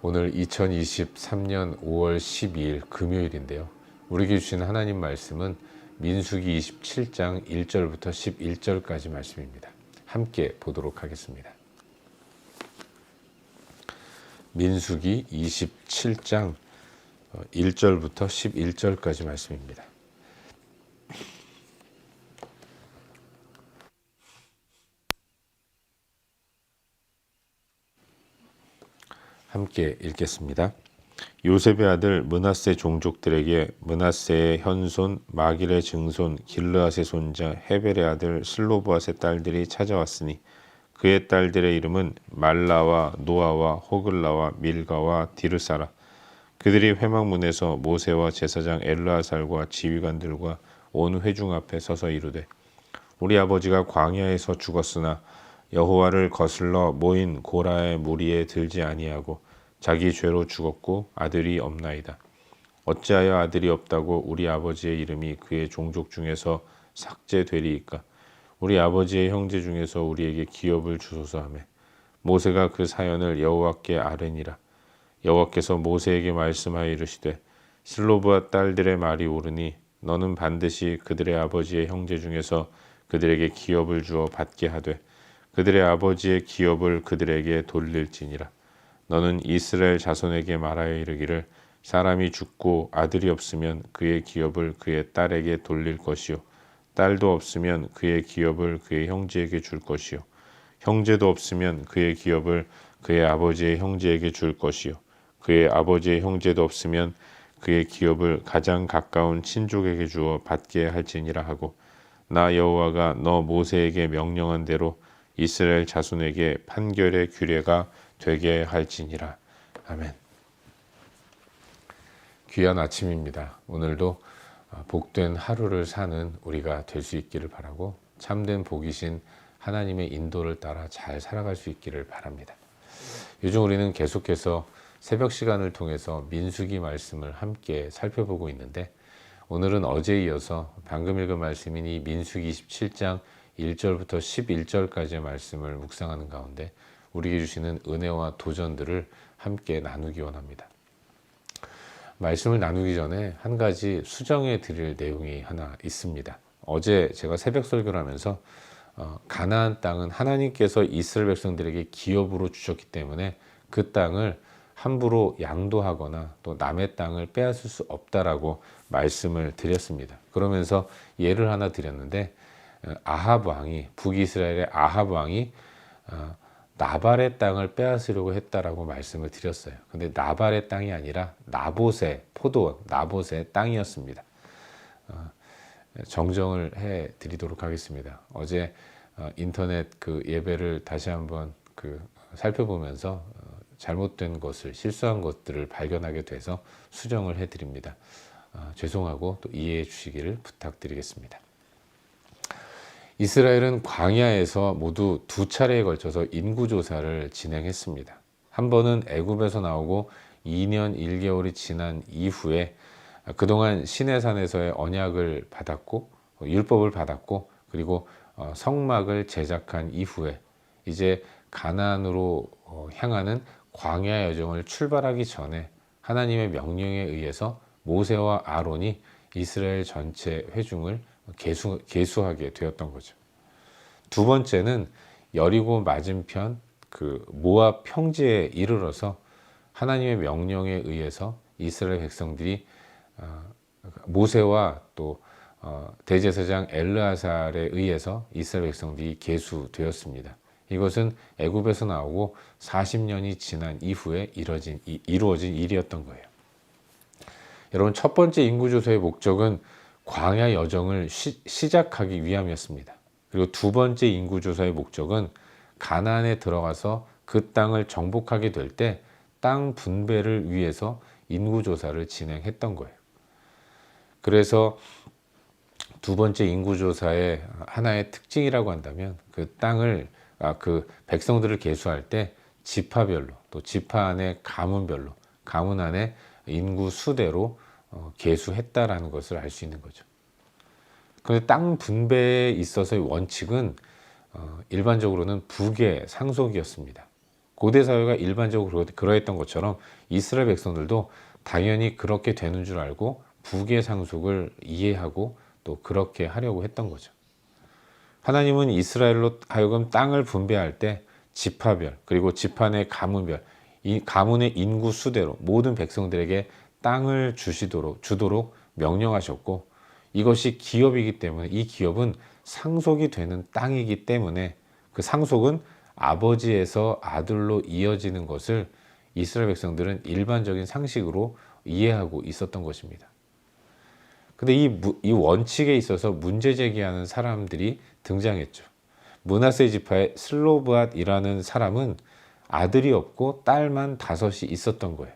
오늘 2023년 5월 12일 금요일인데요. 우리에게 주신 하나님 말씀은 민수기 27장 1절부터 11절까지 말씀입니다. 함께 보도록 하겠습니다. 민수기 27장 1절부터 11절까지 말씀입니다. 함께 읽겠습니다. 요셉의 아들 므낫세 종족들에게 므낫세의 현손 마길의 증손 길르앗의 손자 헤벨의 아들 슬로브앗의 딸들이 찾아왔으니 그의 딸들의 이름은 말라와 노아와 호글라와 밀가와 디르사라. 그들이 회막문에서 모세와 제사장 엘르아살과 지휘관들과 온 회중 앞에 서서 이르되 우리 아버지가 광야에서 죽었으나 여호와를 거슬러 모인 고라의 무리에 들지 아니하고 자기 죄로 죽었고 아들이 없나이다. 어찌하여 아들이 없다고 우리 아버지의 이름이 그의 종족 중에서 삭제되리이까? 우리 아버지의 형제 중에서 우리에게 기업을 주소서 하며 모세가 그 사연을 여호와께 아뢰니라. 여호와께서 모세에게 말씀하여 이르시되 슬로브앗 딸들의 말이 옳으니 너는 반드시 그들의 아버지의 형제 중에서 그들에게 기업을 주어 받게 하되 그들의 아버지의 기업을 그들에게 돌릴지니라. 너는 이스라엘 자손에게 말하여 이르기를 사람이 죽고 아들이 없으면 그의 기업을 그의 딸에게 돌릴 것이요 딸도 없으면 그의 기업을 그의 형제에게 줄 것이요 형제도 없으면 그의 기업을 그의 아버지의 형제에게 줄 것이요 그의 아버지의 형제도 없으면 그의 기업을 가장 가까운 친족에게 주어 받게 할지니라 하고 나 여호와가 너 모세에게 명령한 대로 이스라엘 자손에게 판결의 규례가 되게 할지니라. 아멘. 귀한 아침입니다. 오늘도 복된 하루를 사는 우리가 될 수 있기를 바라고 참된 복이신 하나님의 인도를 따라 잘 살아갈 수 있기를 바랍니다. 요즘 우리는 계속해서 새벽 시간을 통해서 민수기 말씀을 함께 살펴보고 있는데 오늘은 어제에 이어서 방금 읽은 말씀인 이 민수기 27장 1절부터 11절까지의 말씀을 묵상하는 가운데 우리에게 주시는 은혜와 도전들을 함께 나누기 원합니다. 말씀을 나누기 전에 한 가지 수정해 드릴 내용이 하나 있습니다. 어제 제가 새벽 설교를 하면서 가나안 땅은 하나님께서 이스라엘 백성들에게 기업으로 주셨기 때문에 그 땅을 함부로 양도하거나 또 남의 땅을 빼앗을 수 없다라고 말씀을 드렸습니다. 그러면서 예를 하나 드렸는데 아합 왕이 북이스라엘의 아합 왕이 나발의 땅을 빼앗으려고 했다라고 말씀을 드렸어요. 근데 나발의 땅이 아니라 나봇의 포도원 나봇의 땅이었습니다. 정정을 해 드리도록 하겠습니다. 어제 인터넷 그 예배를 다시 한번 살펴보면서 잘못된 것을 실수한 것들을 발견하게 돼서 수정을 해 드립니다. 죄송하고 또 이해해 주시기를 부탁드리겠습니다. 이스라엘은 광야에서 모두 두 차례에 걸쳐서 인구조사를 진행했습니다. 한 번은 애굽에서 나오고 2년 1개월이 지난 이후에 그동안 시내산에서의 언약을 받았고 율법을 받았고 그리고 성막을 제작한 이후에 이제 가나안으로 향하는 광야 여정을 출발하기 전에 하나님의 명령에 의해서 모세와 아론이 이스라엘 전체 회중을 계수하게 되었던 거죠. 두 번째는 여리고 맞은편 모압 평지에 이르러서 하나님의 명령에 의해서 이스라엘 백성들이 모세와 또 대제사장 엘르아살에 의해서 이스라엘 백성들이 계수되었습니다. 이것은 애굽에서 나오고 40년이 지난 이후에 이루어진 일이었던 거예요. 여러분, 첫 번째 인구조사의 목적은 광야 여정을 시작하기 위함이었습니다. 그리고 두 번째 인구조사의 목적은 가나안에 들어가서 그 땅을 정복하게 될 때 땅 분배를 위해서 인구조사를 진행했던 거예요. 그래서 두 번째 인구조사의 하나의 특징이라고 한다면 그 땅을 그 백성들을 계수할 때 지파별로 또 지파 안에 가문별로 가문 안에 인구 수대로 계수했다라는 것을 알 수 있는 거죠. 그런데 땅 분배에 있어서의 원칙은 일반적으로는 북의 상속이었습니다. 고대 사회가 일반적으로 그러했던 것처럼 이스라엘 백성들도 당연히 그렇게 되는 줄 알고 북의 상속을 이해하고 또 그렇게 하려고 했던 거죠. 하나님은 이스라엘로 하여금 땅을 분배할 때 지파별 그리고 지파 내 가문별 이 가문의 인구 수대로 모든 백성들에게 땅을 주도록 명령하셨고, 이것이 기업이기 때문에 이 기업은 상속이 되는 땅이기 때문에 그 상속은 아버지에서 아들로 이어지는 것을 이스라엘 백성들은 일반적인 상식으로 이해하고 있었던 것입니다. 근데 이 원칙에 있어서 문제 제기하는 사람들이 등장했죠. 므낫세 지파의 슬로브앗이라는 사람은 아들이 없고 딸만 5이 있었던 거예요.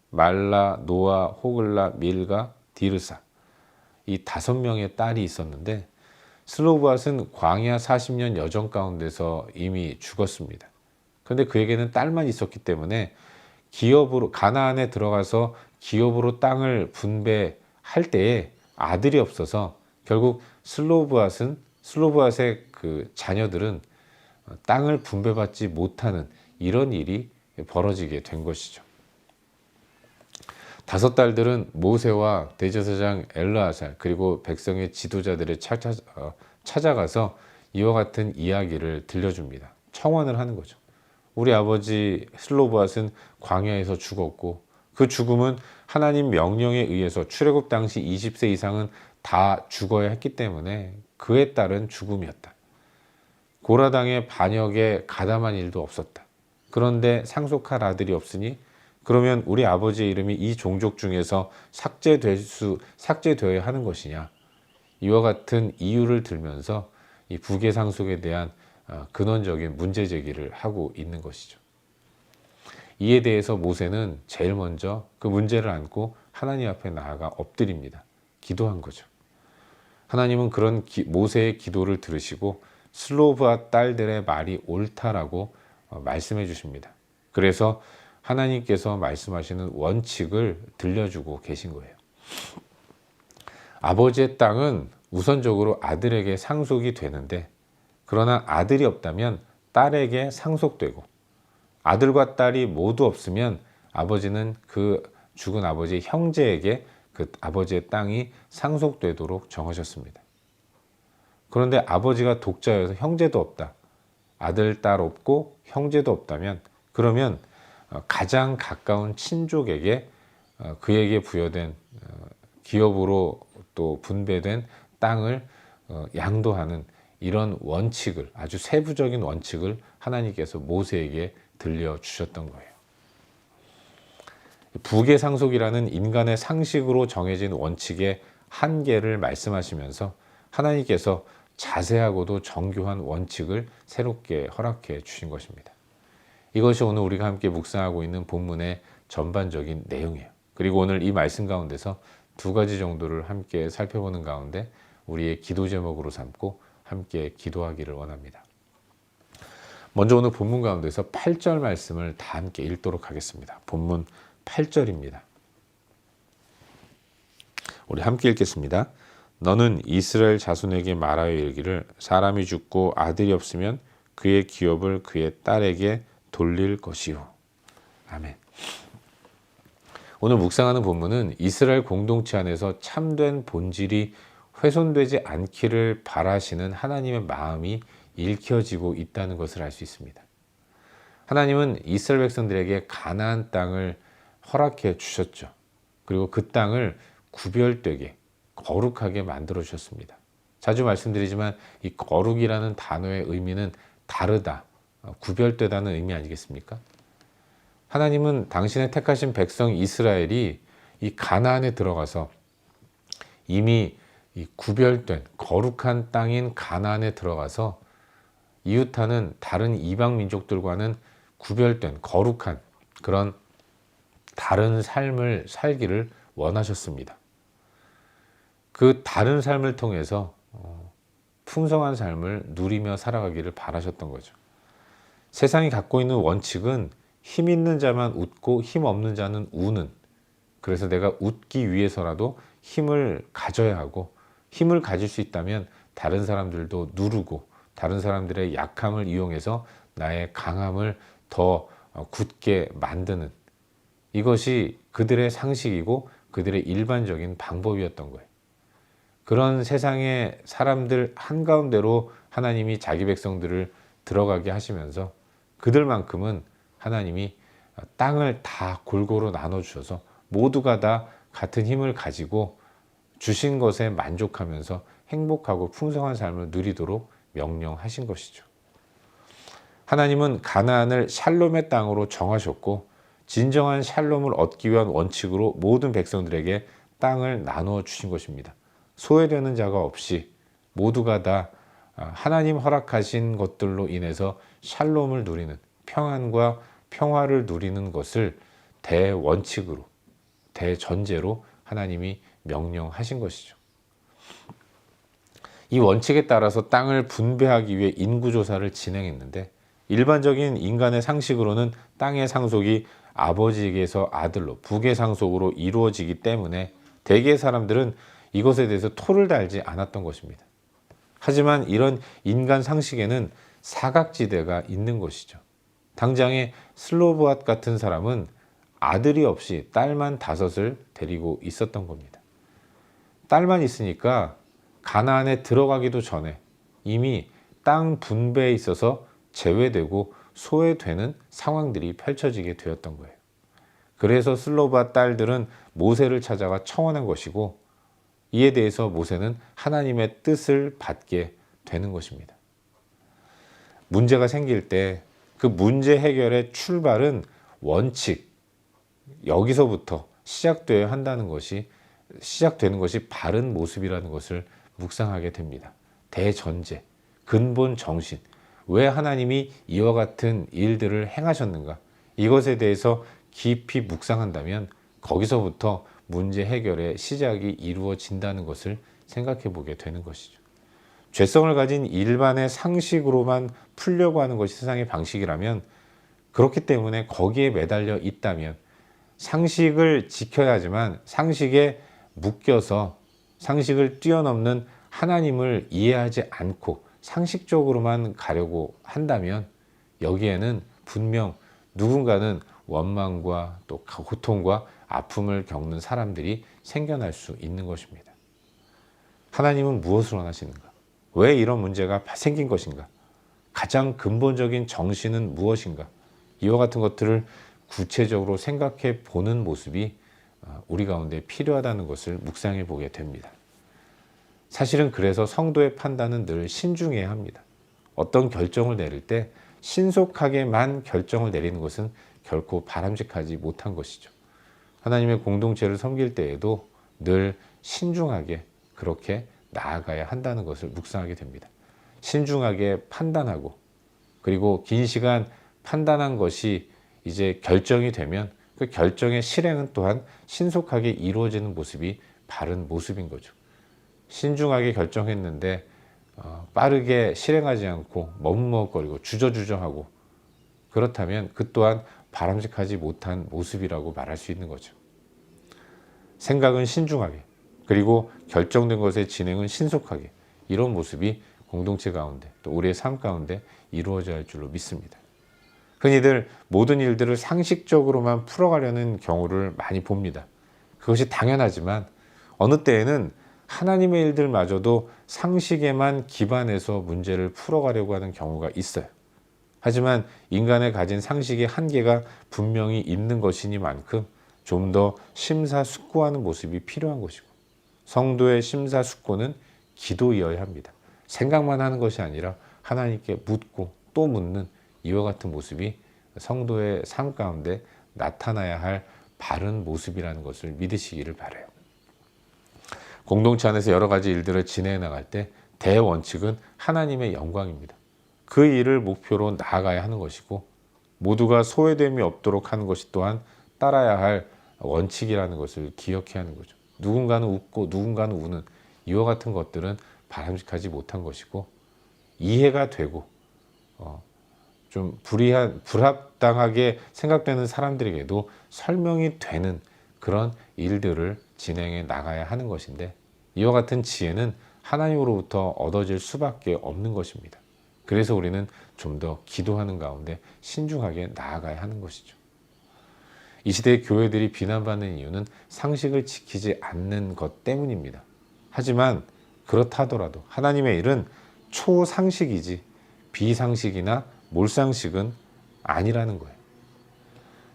말라, 노아, 호글라, 밀가, 디르사, 이 5명의 딸이 있었는데 슬로브앗은 광야 40년 여정 가운데서 이미 죽었습니다. 그런데 그에게는 딸만 있었기 때문에 기업으로 가나안에 들어가서 기업으로 땅을 분배할 때에 아들이 없어서 결국 슬로브앗의 그 자녀들은 땅을 분배받지 못하는 이런 일이 벌어지게 된 것이죠. 5 딸들은 모세와 대제사장 엘르아살 그리고 백성의 지도자들을 찾아가서 이와 같은 이야기를 들려줍니다. 청원을 하는 거죠. 우리 아버지 슬로브앗은 광야에서 죽었고 그 죽음은 하나님 명령에 의해서 출애굽 당시 20세 이상은 다 죽어야 했기 때문에 그에 따른 죽음이었다. 고라당의 반역에 가담한 일도 없었다. 그런데 상속할 아들이 없으니 그러면 우리 아버지의 이름이 이 종족 중에서 삭제되어야 하는 것이냐. 이와 같은 이유를 들면서 이 북의 상속에 대한 근원적인 문제 제기를 하고 있는 것이죠. 이에 대해서 모세는 제일 먼저 그 문제를 안고 하나님 앞에 나아가 엎드립니다. 기도한 거죠. 하나님은 그런 모세의 기도를 들으시고 슬로브앗 딸들의 말이 옳다라고 말씀해 주십니다. 그래서 하나님께서 말씀하시는 원칙을 들려주고 계신 거예요. 아버지의 땅은 우선적으로 아들에게 상속이 되는데, 그러나 아들이 없다면 딸에게 상속되고, 아들과 딸이 모두 없으면 아버지는 그 죽은 아버지의 형제에게 그 아버지의 땅이 상속되도록 정하셨습니다. 그런데 아버지가 독자여서 형제도 없다, 아들, 딸 없고 형제도 없다면, 그러면 가장 가까운 친족에게 그에게 부여된 기업으로 또 분배된 땅을 양도하는 이런 원칙을, 아주 세부적인 원칙을 하나님께서 모세에게 들려주셨던 거예요. 북의 상속이라는 인간의 상식으로 정해진 원칙의 한계를 말씀하시면서 하나님께서 자세하고도 정교한 원칙을 새롭게 허락해 주신 것입니다. 이것이 오늘 우리가 함께 묵상하고 있는 본문의 전반적인 내용이에요. 그리고 오늘 이 말씀 가운데서 2가지 정도를 함께 살펴보는 가운데 우리의 기도 제목으로 삼고 함께 기도하기를 원합니다. 먼저 오늘 본문 가운데서 8절 말씀을 다 함께 읽도록 하겠습니다. 본문 8절입니다. 우리 함께 읽겠습니다. 너는 이스라엘 자손에게 말하여 이르기를 사람이 죽고 아들이 없으면 그의 기업을 그의 딸에게 돌릴 것이요. 아멘. 오늘 묵상하는 본문은 이스라엘 공동체 안에서 참된 본질이 훼손되지 않기를 바라시는 하나님의 마음이 읽혀지고 있다는 것을 알 수 있습니다. 하나님은 이스라엘 백성들에게 가나안 땅을 허락해 주셨죠. 그리고 그 땅을 구별되게 거룩하게 만들어 주셨습니다. 자주 말씀드리지만 이 거룩이라는 단어의 의미는 다르다, 구별되다는 의미 아니겠습니까? 하나님은 당신의 택하신 백성 이스라엘이 이 가나안에 들어가서 이미 이 구별된 거룩한 땅인 가나안에 들어가서 이웃하는 다른 이방 민족들과는 구별된 거룩한 그런 다른 삶을 살기를 원하셨습니다. 그 다른 삶을 통해서 풍성한 삶을 누리며 살아가기를 바라셨던 거죠. 세상이 갖고 있는 원칙은 힘 있는 자만 웃고 힘 없는 자는 우는, 그래서 내가 웃기 위해서라도 힘을 가져야 하고, 힘을 가질 수 있다면 다른 사람들도 누르고 다른 사람들의 약함을 이용해서 나의 강함을 더 굳게 만드는, 이것이 그들의 상식이고 그들의 일반적인 방법이었던 거예요. 그런 세상의 사람들 한가운데로 하나님이 자기 백성들을 들어가게 하시면서 그들만큼은 하나님이 땅을 다 골고루 나눠주셔서 모두가 다 같은 힘을 가지고 주신 것에 만족하면서 행복하고 풍성한 삶을 누리도록 명령하신 것이죠. 하나님은 가나안을 샬롬의 땅으로 정하셨고 진정한 샬롬을 얻기 위한 원칙으로 모든 백성들에게 땅을 나누어 주신 것입니다. 소외되는 자가 없이 모두가 다 하나님 허락하신 것들로 인해서 샬롬을 누리는, 평안과 평화를 누리는 것을 대원칙으로, 대전제로 하나님이 명령하신 것이죠. 이 원칙에 따라서 땅을 분배하기 위해 인구조사를 진행했는데 일반적인 인간의 상식으로는 땅의 상속이 아버지에게서 아들로, 북의 상속으로 이루어지기 때문에 대개의 사람들은 이것에 대해서 토를 달지 않았던 것입니다. 하지만 이런 인간 상식에는 사각지대가 있는 것이죠. 당장에 슬로보앗 같은 사람은 아들이 없이 딸만 5을 데리고 있었던 겁니다. 딸만 있으니까 가나안에 들어가기도 전에 이미 땅 분배에 있어서 제외되고 소외되는 상황들이 펼쳐지게 되었던 거예요. 그래서 슬로바 딸들은 모세를 찾아가 청원한 것이고 이에 대해서 모세는 하나님의 뜻을 받게 되는 것입니다. 문제가 생길 때 그 문제 해결의 출발은 원칙, 여기서부터 시작되어야 한다는 것이, 시작되는 것이 바른 모습이라는 것을 묵상하게 됩니다. 대전제, 근본 정신, 왜 하나님이 이와 같은 일들을 행하셨는가, 이것에 대해서 깊이 묵상한다면 거기서부터 문제 해결의 시작이 이루어진다는 것을 생각해 보게 되는 것이죠. 죄성을 가진 일반의 상식으로만 풀려고 하는 것이 세상의 방식이라면, 그렇기 때문에 거기에 매달려 있다면 상식을 지켜야 하지만 상식에 묶여서 상식을 뛰어넘는 하나님을 이해하지 않고 상식적으로만 가려고 한다면 여기에는 분명 누군가는 원망과 또 고통과 아픔을 겪는 사람들이 생겨날 수 있는 것입니다. 하나님은 무엇을 원하시는가? 왜 이런 문제가 생긴 것인가? 가장 근본적인 정신은 무엇인가? 이와 같은 것들을 구체적으로 생각해 보는 모습이 우리 가운데 필요하다는 것을 묵상해 보게 됩니다. 사실은 그래서 성도의 판단은 늘 신중해야 합니다. 어떤 결정을 내릴 때 신속하게만 결정을 내리는 것은 결코 바람직하지 못한 것이죠. 하나님의 공동체를 섬길 때에도 늘 신중하게 그렇게 나아가야 한다는 것을 묵상하게 됩니다. 신중하게 판단하고, 그리고 긴 시간 판단한 것이 이제 결정이 되면 그 결정의 실행은 또한 신속하게 이루어지는 모습이 바른 모습인 거죠. 신중하게 결정했는데 빠르게 실행하지 않고 머뭇머뭇거리고 주저주저하고, 그렇다면 그 또한 바람직하지 못한 모습이라고 말할 수 있는 거죠. 생각은 신중하게, 그리고 결정된 것의 진행은 신속하게, 이런 모습이 공동체 가운데 또 우리의 삶 가운데 이루어져야 할 줄로 믿습니다. 흔히들 모든 일들을 상식적으로만 풀어가려는 경우를 많이 봅니다. 그것이 당연하지만 어느 때에는 하나님의 일들마저도 상식에만 기반해서 문제를 풀어가려고 하는 경우가 있어요. 하지만 인간의 가진 상식의 한계가 분명히 있는 것이니만큼 좀 더 심사숙고하는 모습이 필요한 것이고, 성도의 심사숙고는 기도이어야 합니다. 생각만 하는 것이 아니라 하나님께 묻고 또 묻는 이와 같은 모습이 성도의 삶 가운데 나타나야 할 바른 모습이라는 것을 믿으시기를 바라요. 공동체 안에서 여러 가지 일들을 진행해 나갈 때 대원칙은 하나님의 영광입니다. 그 일을 목표로 나아가야 하는 것이고, 모두가 소외됨이 없도록 하는 것이 또한 따라야 할 원칙이라는 것을 기억해야 하는 거죠. 누군가는 웃고 누군가는 우는 이와 같은 것들은 바람직하지 못한 것이고, 이해가 되고 좀 불합당하게 생각되는 사람들에게도 설명이 되는 그런 일들을 진행해 나가야 하는 것인데, 이와 같은 지혜는 하나님으로부터 얻어질 수밖에 없는 것입니다. 그래서 우리는 좀 더 기도하는 가운데 신중하게 나아가야 하는 것이죠. 이 시대의 교회들이 비난받는 이유는 상식을 지키지 않는 것 때문입니다. 하지만 그렇다 하더라도 하나님의 일은 초상식이지 비상식이나 몰상식은 아니라는 거예요.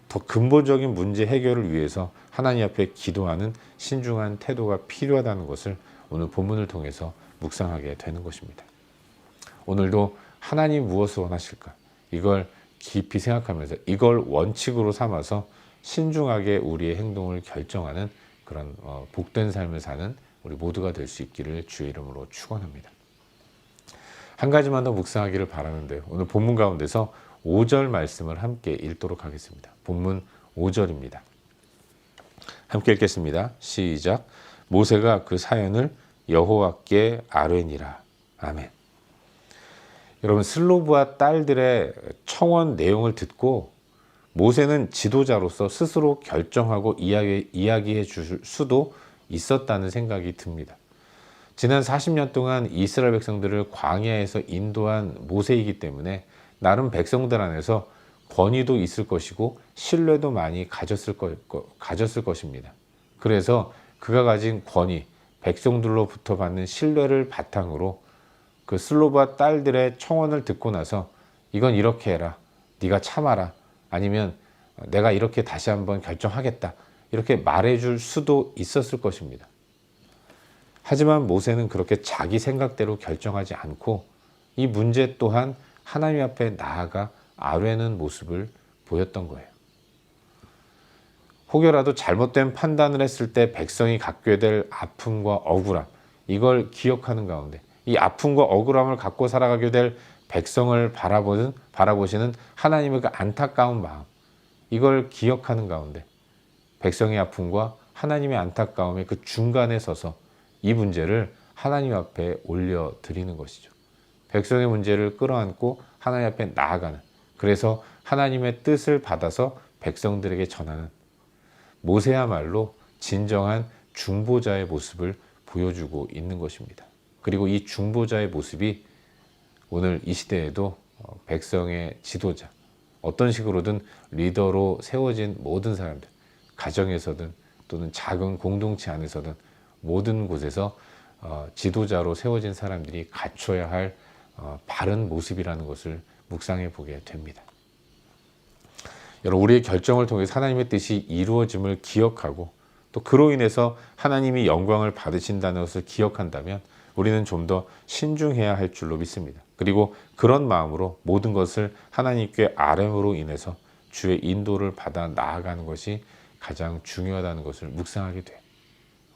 더 근본적인 문제 해결을 위해서 하나님 앞에 기도하는 신중한 태도가 필요하다는 것을 오늘 본문을 통해서 묵상하게 되는 것입니다. 오늘도 하나님 무엇을 원하실까? 이걸 깊이 생각하면서 이걸 원칙으로 삼아서 신중하게 우리의 행동을 결정하는 그런 복된 삶을 사는 우리 모두가 될 수 있기를 주의 이름으로 축원합니다. 한 가지만 더 묵상하기를 바라는데요. 오늘 본문 가운데서 5절 말씀을 함께 읽도록 하겠습니다. 본문 5절입니다. 함께 읽겠습니다. 시작. 모세가 그 사연을 여호와께 아뢰니라. 아멘. 여러분, 슬로브와 딸들의 청원 내용을 듣고 모세는 지도자로서 스스로 결정하고 이야기해 줄 수도 있었다는 생각이 듭니다. 지난 40년 동안 이스라엘 백성들을 광야에서 인도한 모세이기 때문에 나름 백성들 안에서 권위도 있을 것이고 신뢰도 많이 가졌을 것입니다. 그래서 그가 가진 권위, 백성들로부터 받는 신뢰를 바탕으로 그 슬로브와 딸들의 청원을 듣고 나서 이건 이렇게 해라, 네가 참아라, 아니면 내가 이렇게 다시 한번 결정하겠다, 이렇게 말해줄 수도 있었을 것입니다. 하지만 모세는 그렇게 자기 생각대로 결정하지 않고 이 문제 또한 하나님 앞에 나아가 아뢰는 모습을 보였던 거예요. 혹여라도 잘못된 판단을 했을 때 백성이 갖게 될 아픔과 억울함, 이걸 기억하는 가운데 이 아픔과 억울함을 갖고 살아가게 될 백성을 바라보시는 하나님의 그 안타까운 마음, 이걸 기억하는 가운데 백성의 아픔과 하나님의 안타까움의 그 중간에 서서 이 문제를 하나님 앞에 올려드리는 것이죠. 백성의 문제를 끌어안고 하나님 앞에 나아가는, 그래서 하나님의 뜻을 받아서 백성들에게 전하는 모세야말로 진정한 중보자의 모습을 보여주고 있는 것입니다. 그리고 이 중보자의 모습이 오늘 이 시대에도 백성의 지도자, 어떤 식으로든 리더로 세워진 모든 사람들, 가정에서든 또는 작은 공동체 안에서든 모든 곳에서 지도자로 세워진 사람들이 갖춰야 할 바른 모습이라는 것을 묵상해 보게 됩니다. 여러분, 우리의 결정을 통해서 하나님의 뜻이 이루어짐을 기억하고 또 그로 인해서 하나님이 영광을 받으신다는 것을 기억한다면 우리는 좀 더 신중해야 할 줄로 믿습니다. 그리고 그런 마음으로 모든 것을 하나님께 아뢰므로 인해서 주의 인도를 받아 나아가는 것이 가장 중요하다는 것을 묵상하게 돼요.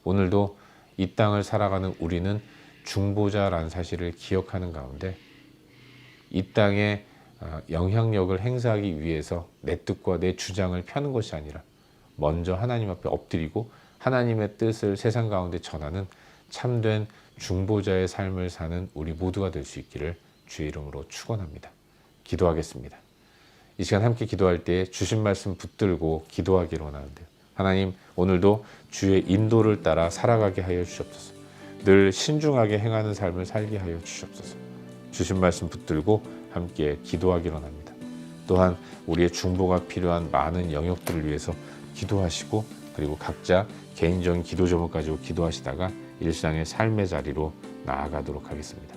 오늘도 이 땅을 살아가는 우리는 중보자라는 사실을 기억하는 가운데 이 땅에 영향력을 행사하기 위해서 내 뜻과 내 주장을 펴는 것이 아니라 먼저 하나님 앞에 엎드리고 하나님의 뜻을 세상 가운데 전하는 참된 중보자의 삶을 사는 우리 모두가 될 수 있기를 주의 이름으로 축원합니다. 기도하겠습니다. 이 시간 함께 기도할 때 주신 말씀 붙들고 기도하기를 원하는데요. 하나님, 오늘도 주의 인도를 따라 살아가게 하여 주시옵소서. 늘 신중하게 행하는 삶을 살게 하여 주시옵소서. 주신 말씀 붙들고 함께 기도하기를 원합니다. 또한 우리의 중보가 필요한 많은 영역들을 위해서 기도하시고 그리고 각자 개인적인 기도 제목 가지고 기도하시다가 일상의 삶의 자리로 나아가도록 하겠습니다.